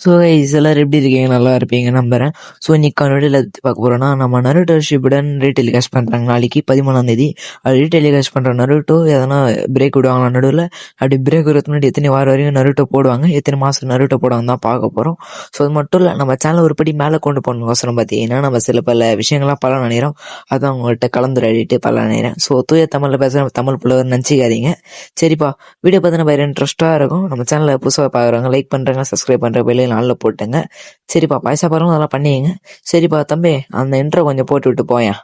So guys எல்லாரும் எப்படி இருக்கீங்க? நல்லா இருப்பீங்க நம்புறேன். ஸோ இன்னைக்கான வீடியோவில் பற்றி பார்க்க போகிறோன்னா, நம்ம நருட்டோ ஷிப்புடன் ரீடெலிகாஸ்ட் பண்ணுறாங்க நாளைக்கு 13ஆம் தேதி. அது ரீடெலிகாஸ்ட் பண்ணுற நருட்டோ எதனா பிரேக் விடுவாங்களா நடுவில்? அப்படி பிரேக் விடுறதுக்கு முன்னாடி எத்தனை வாரம் வரைக்கும் நருட்டோ போடுவாங்க, எத்தனை மாதம் நருட்டோ போடுவாங்க தான் பார்க்க போகிறோம். ஸோ அது மட்டும் இல்லை, நம்ம சேனல் ஒரு படி மேலே கொண்டு போகணும் அவசரம் பார்த்தீங்கன்னா நம்ம சில பல விஷயங்கள்லாம் பல நினைக்கிறோம். அதான் உங்கள்கிட்ட கலந்துரையாடிட்டு பல நினைக்கிறேன். ஸோ தூய தமிழில் பேசுகிற தமிழ் புலவர் நினச்சிக்காதீங்க. சரிப்பா, வீடியோ பார்த்தீங்கன்னா வேறு இன்ட்ரெஸ்ட்டாக இருக்கும். நம்ம சேனலில் புதுசாக பார்க்குறவங்க லைக் பண்ணுறாங்க, சப்ஸ்கிரைப் பண்ணுற வெளியே நாளில் போட்டுங்க. சரிப்பா, பாயசா பாருங்க அதெல்லாம் பண்ணிங்க. சரிப்பா தம்பி, அந்த இன்ட்ரோ கொஞ்சம் போட்டு விட்டு போயேன்.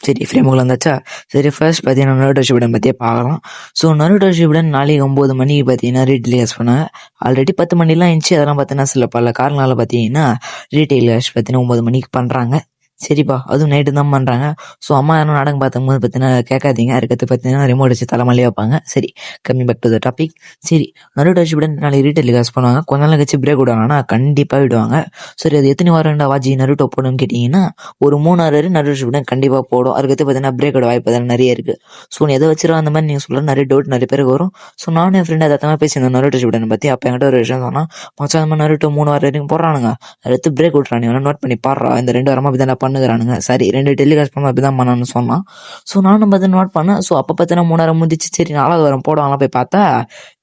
சரி, ஃப்ரேமுக்குள்ள வந்தாச்சா? சரி, ஃபர்ஸ்ட் பார்த்தீங்கன்னா நருட்டோ ஷிப்புடன் பற்றியே பார்க்கலாம். ஸோ நருட்டோ ஷிப்புடன் நாளைக்கு 9 மணிக்கு பார்த்தீங்கன்னா ரீடெலிகாஸ்ட் பண்ணாங்க. ஆல்ரெடி 10 மணிலாம் இருந்துச்சு. அதெல்லாம் பார்த்தீங்கன்னா சில பல காரணங்களால் பார்த்தீங்கன்னா ரீடெலிகாஸ்ட் பார்த்தீங்கன்னா 9 மணிக்கு பண்ணுறாங்க. சரிப்பா, அதுவும் நைட்டு தான் பண்ணுறாங்க. ஸோ அம்மா யாரும் நாடகம் பார்க்கும்போது பார்த்தீங்கன்னா கேட்காதீங்க. அதுக்கடுத்து பார்த்தீங்கன்னா ரிமோட் வச்சு தலைமலையே வைப்பாங்க. சரி, coming back to the topic. சரி, நருட்டோ ஷிப்புடன் நாளைக்கு ரீடெலிகாஸ்ட் பண்ணுவாங்க. கொஞ்ச நாள் கழிச்சு பிரேக் விடுவாங்கன்னா கண்டிப்பாக விடுவாங்க. சரி, அது எத்தனை வாரம் வாஜி நருட்டோ போடணும்னு கேட்டிங்கன்னா ஒரு 3 வாரம் நருட்டோ ஷிப்புடன் கண்டிப்பாக போடும். அதுக்கடுத்து பார்த்தீங்கன்னா பிரேக்கோட வாய்ப்பு தான் நிறைய இருக்குது. ஸோ நீ எதை வச்சிருவா அந்த மாதிரி நீங்கள் சொல்லலாம். நிறைய டவுட் நிறைய பேருக்கு வரும். ஸோ நானும் என் ஃப்ரெண்டு அதை பேசியிருந்தேன் நருட்டோ ஷிப்புடன் பற்றி. அப்போ என்கிட்ட ஒரு விஷயம் சொன்னால், மச்சான் அந்த மாதிரி நருட்டோ 3 வாரம் வரைக்கும் போடுறானுங்க, அடுத்து பிரேக் விட்றானுங்க, வேணா நோட் பண்ணி பாடுறா, இந்த 2 வாரமாக அப்படி தான் பண்ணுகிறானுங்க. சரி, 2 டெலிகாஸ்ட் பண்ண அப்படி தான் பண்ணான்னு சொன்னான். ஸோ நானும் பார்த்து நோட் பண்ணேன். ஸோ அப்போ பார்த்தீங்கன்னா 3 வாரம் முடிச்சு. சரி, 4வது வாரம் போடுவாங்களா போய் பார்த்தா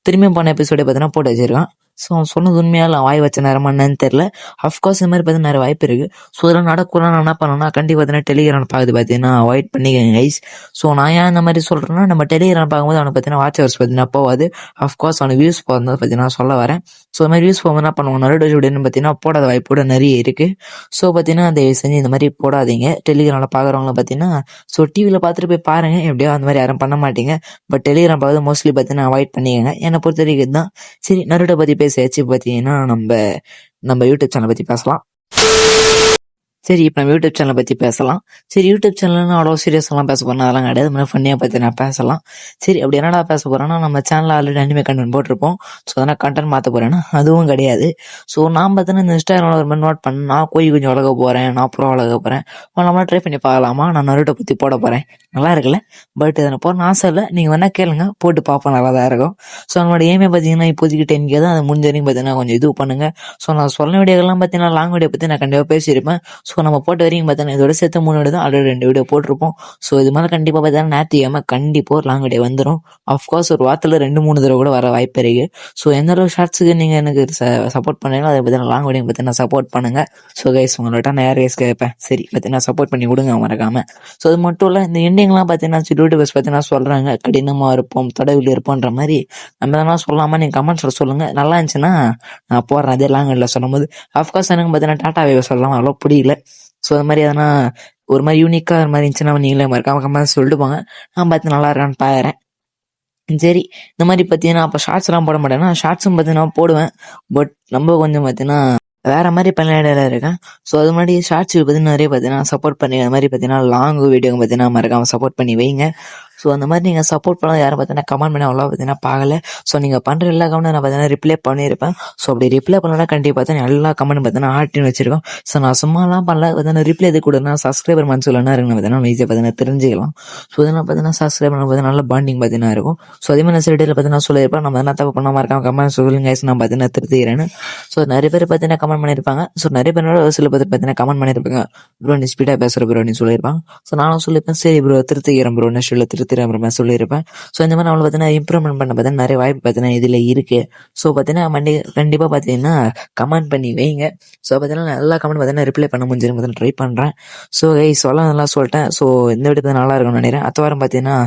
திரும்பியும் போன எபிசோடே பார்த்தீங்கன்னா போட்டு வச்சிருக்கான். ஸோ அவன் சொன்னது உண்மையால் வாய் வச்ச நேரமா என்னன்னு தெரில. அஃப்கோர்ஸ் இந்த மாதிரி பார்த்தீங்கன்னா நிறைய வாய்ப்பு இருக்குது. ஸோ இதெல்லாம் நடக்கூடாது. நான் என்ன பண்ணேன்னா கண்டிப்பாக பார்த்தீங்கன்னா டெலிகிராம் பார்க்குது பார்த்தீங்கன்னா அவாய்ட் பண்ணிக்கங்க கைஸ். ஸோ நான் ஏன் இந்த மாதிரி சொல்கிறேன்னா, நம்ம டெலிகிராம் பார்க்கும்போது அவனுக்கு பார்த்தீங்கன்னா வாட்ச் ஹவர்ஸ் பார்த்தீங்கன்னா போகாது. அஃப்கோர்ஸ் அவனுக்கு வியூஸ் போகிறது பார்த்தீங்கன்னா சொல்ல வரேன். ஸோ இந்த மாதிரி வியூஸ் போகும்போது என்ன பண்ணுவாங்க, நருட்டோ ஷிப்புடன் பார்த்தீங்கன்னா போடாத வாய்ப்போட நிறைய இருக்குது. ஸோ பார்த்தீங்கன்னா அதை செஞ்சு இந்த மாதிரி போடாதீங்க. டெலிகிராமில் பார்க்குறவங்கள பார்த்தீங்கன்னா ஸோ டிவியில் பார்த்துட்டு போய் பாருங்கள். எப்படியோ அந்த மாதிரி யாரும் பண்ண மாட்டீங்க. பட் டெலிகிராம் பார்க்குறது மோஸ்ட்லி பார்த்தீங்கன்னா அவாய்ட் பண்ணிக்கங்க. என்னை பொறுத்த வரைக்கும் தான். சரி, நருட்டோ பற்றி பேசியாச்சு. பார்த்தீங்கன்னா நம்ம யூடியூப் சேனலை பற்றி பேசலாம். சரி, இப்போ நம்ம யூடியூப் சேனலை பற்றி பேசலாம். சரி, யூடியூப் சேனல்னு அவ்வளோ சீரியஸ்லாம் பேச போகிறேன், அதெல்லாம் கிடையாது. மாதிரி ஃபன்னியாக பற்றி நான் பேசலாம். சரி, அப்படி என்னடா பேச போகிறேன்னா, நம்ம சேனலில் ஆல்ரெடி அனிமே கண்டென்ட் போட்டிருப்போம். ஸோ அதனால் கண்டென்ட் மாற்ற போகிறேன்னா அதுவும் கிடையாது. ஸோ நான் பார்த்தீங்கன்னா இந்த இன்ஸ்டாகிராமில் ஒரு மாதிரி நோட் பண்ணேன், நான் கொஞ்சம் வளர்க்க போகிறேன், நான் ப்ரோ வளர்க்க போகிறேன், நம்மளாம் ட்ரை பண்ணி பார்க்கலாமா, நான் நருட்டோ பற்றி போட போகிறேன். நல்லா இருக்குல்ல? பட் அதை போகிறேன்னு ஆசை இல்லை. நீங்கள் வேணால் கேளுங்க, போட்டு பார்ப்போம், நல்லா தான் இருக்கும். ஸோ நம்மளோட ஏமே பார்த்தீங்கன்னா இப்போதைக்கு 10K தான். அது முடிஞ்ச வரைக்கும் பார்த்தீங்கன்னா கொஞ்சம் இது பண்ணுங்கள். ஸோ நான் சொன்ன வீடியோக்கெல்லாம் பார்த்தீங்கன்னா லாங் வீடியோ பற்றி நான் கண்டிப்பாக பேசியிருப்பேன். ஸோ நம்ம போட்ட வரைக்கும் பார்த்தீங்கன்னா இதோட சேர்த்து 3 வீடியோ தான், ஆல்ரெடி 2 வீடியோ போட்டிருப்போம். ஸோ இது மாதிரி கண்டிப்பாக பார்த்தீங்கன்னா ஞாயிற்றுக்கிழமை கண்டிப்பாக ஒரு லாங் வீடியோ வந்துடும். அஃப்கோர்ஸ் ஒரு வாரத்தில் 2-3 தடவை கூட வர வாய்ப்பு இருக்குது. ஸோ எந்த அளவு ஷார்ட்ஸுக்கு நீங்கள் எனக்கு சப்போர்ட் பண்ணுறீங்களோ அதை பார்த்தீங்கன்னா லாங் வீடியோ பார்த்தீங்கன்னா சப்போர்ட் பண்ணுங்கள். ஸோ கைஸ், உங்கள்கிட்ட நான் யார் கைஸ் கேட்பேன். சரி, பார்த்தீங்கன்னா சப்போர்ட் பண்ணி கொடுங்க மறக்காமல். ஸோ அது மட்டும் இல்லை, இந்த எண்டிங்லாம் பார்த்தீங்கன்னா யூடியூபர்ஸ் பார்த்தீங்கன்னா சொல்கிறாங்க கடினமாக இருப்போம், தடவில் இருப்போன்ற மாதிரி. நம்ம எதனா சொல்லாமல் நீங்கள் கமெண்ட்ஸில் சொல்லுங்கள். நல்லா இருந்துச்சுன்னா நான் போடுறேன். அதே லாங் வீடியோவில் சொல்லும் போது அஃப்கோர்ஸ் எனக்கு பார்த்தீங்கன்னா டாட்டாவே சொல்லலாம், அவ்வளோ பிடிக்கல. ஸோ அது மாதிரி எதனா ஒரு மாதிரி யூனிக்காக அது மாதிரி இருந்துச்சுன்னா நீங்களே மறக்காம கமெண்ட் சொல்லிட்டு போங்க. நான் பார்த்து நல்லா இருக்கான்னு பார்க்குறேன். சரி, இந்த மாதிரி பார்த்தீங்கன்னா அப்போ ஷார்ட்ஸ்லாம் போட மாட்டேன்னா, ஷார்ட்ஸும் பார்த்தீங்கன்னா போடுவேன். பட் நம்ம கொஞ்சம் பார்த்தீங்கன்னா வேறு மாதிரி பல்லையில இருக்கேன். ஸோ அது முன்னாடி ஷார்ட்ஸுக்கு பார்த்தீங்கன்னா நிறைய பார்த்தீங்கன்னா சப்போர்ட் பண்ணி, அது மாதிரி பார்த்தீங்கன்னா லாங் வீடியோங்க பார்த்தீங்கன்னா மறக்காமல் சப்போர்ட் பண்ணி வைங்க. ஸோ அந்த மாதிரி நீங்கள் சப்போர்ட் பண்ண யாரும் பார்த்தீங்கன்னா கமெண்ட் பண்ணி அவ்வளோ பார்த்தீங்கன்னா பார்க்கல. ஸோ நீங்கள் பண்ணுற எல்லா கமெண்ட்டும் நான் பார்த்தீங்கன்னா ரிப்ளை பண்ணியிருப்பேன். ஸோ அப்படி ரிப்ளை பண்ணலாம் கண்டிப்பாக பார்த்தீங்கன்னா எல்லா கமெண்ட் பார்த்தீங்கன்னா ஆர்டின்னு வச்சிருக்கோம். ஸோ நான் சும்மாலாம் பண்ணல, பார்த்தீங்கன்னா ரிப்ளை எது கொடுனா சப்ஸ்கிரைபர் மனசுலன்னா இருக்குன்னு பார்த்தீங்கன்னா ஈஸியாக பார்த்தீங்கன்னா தெரிஞ்சுக்கலாம். ஸோ இதெல்லாம் பார்த்தீங்கன்னா சப்ஸ்கிரைபர் பார்த்தீங்கன்னா நல்ல பாண்டிங் பார்த்தீங்கன்னா இருக்கும். ஸோ அதே மாதிரி சில டேட்டில் பார்த்தீங்கன்னா சொல்லியிருப்பேன், நம்ம என்ன தப்பு பண்ணாமல் இருக்காம கமெண்ட் சொல்லுங்க guys, நான் பார்த்தீங்கன்னா திருத்திக்கிறேன்னு. ஸோ நிறைய பேர் பார்த்தீங்கன்னா கமெண்ட் பண்ணியிருப்பாங்க. ஸோ நிறைய பேரோட சில பேர் பார்த்தீங்கன்னா கமெண்ட் பண்ணியிருப்பாங்க, ப்ரோ நீ ஸ்பீடாக பேசுகிற ப்ரோ நீ சொல்லியிருப்பாங்க. ஸோ நானும் சொல்லியிருப்பேன், சரி ப்ரோ திருத்திக்கிறேன் ப்ரோ, நெக்ஸ்ட் திருத்திக்கிறேன் ப்ரோ சொல்லியிருப்பேன். ஸோ இந்த மாதிரி நம்மளை பார்த்தீங்கன்னா இம்ப்ரூவ்மெண்ட் பண்ண பார்த்தீங்கன்னா நிறைய வாய்ப்பு பார்த்தீங்கன்னா இதில் இருக்குது. ஸோ பார்த்தீங்கன்னா கண்டிப்பாக பார்த்தீங்கன்னா கமெண்ட் பண்ணி வைங்க. ஸோ பார்த்தீங்கன்னா எல்லா கமெண்ட் பார்த்தீங்கன்னா ரிப்ளை பண்ண முடிஞ்சு பார்த்தீங்கன்னா ட்ரை பண்ணுறேன். ஸோ சொல்ல நல்லா சொல்லிட்டேன். ஸோ இந்த வீடியோ நல்லா இருக்கும்னு நினைக்கிறேன். அடுத்த வாரம் பார்த்தீங்கன்னா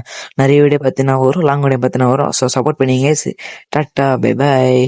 நிறைய வீடியோ பார்த்தீங்கன்னா வரும், லாங் வீடியோ பார்த்தீங்கன்னா வரும். ஸோ சப்போர்ட் பண்ணிங்க. Tata, bye bye.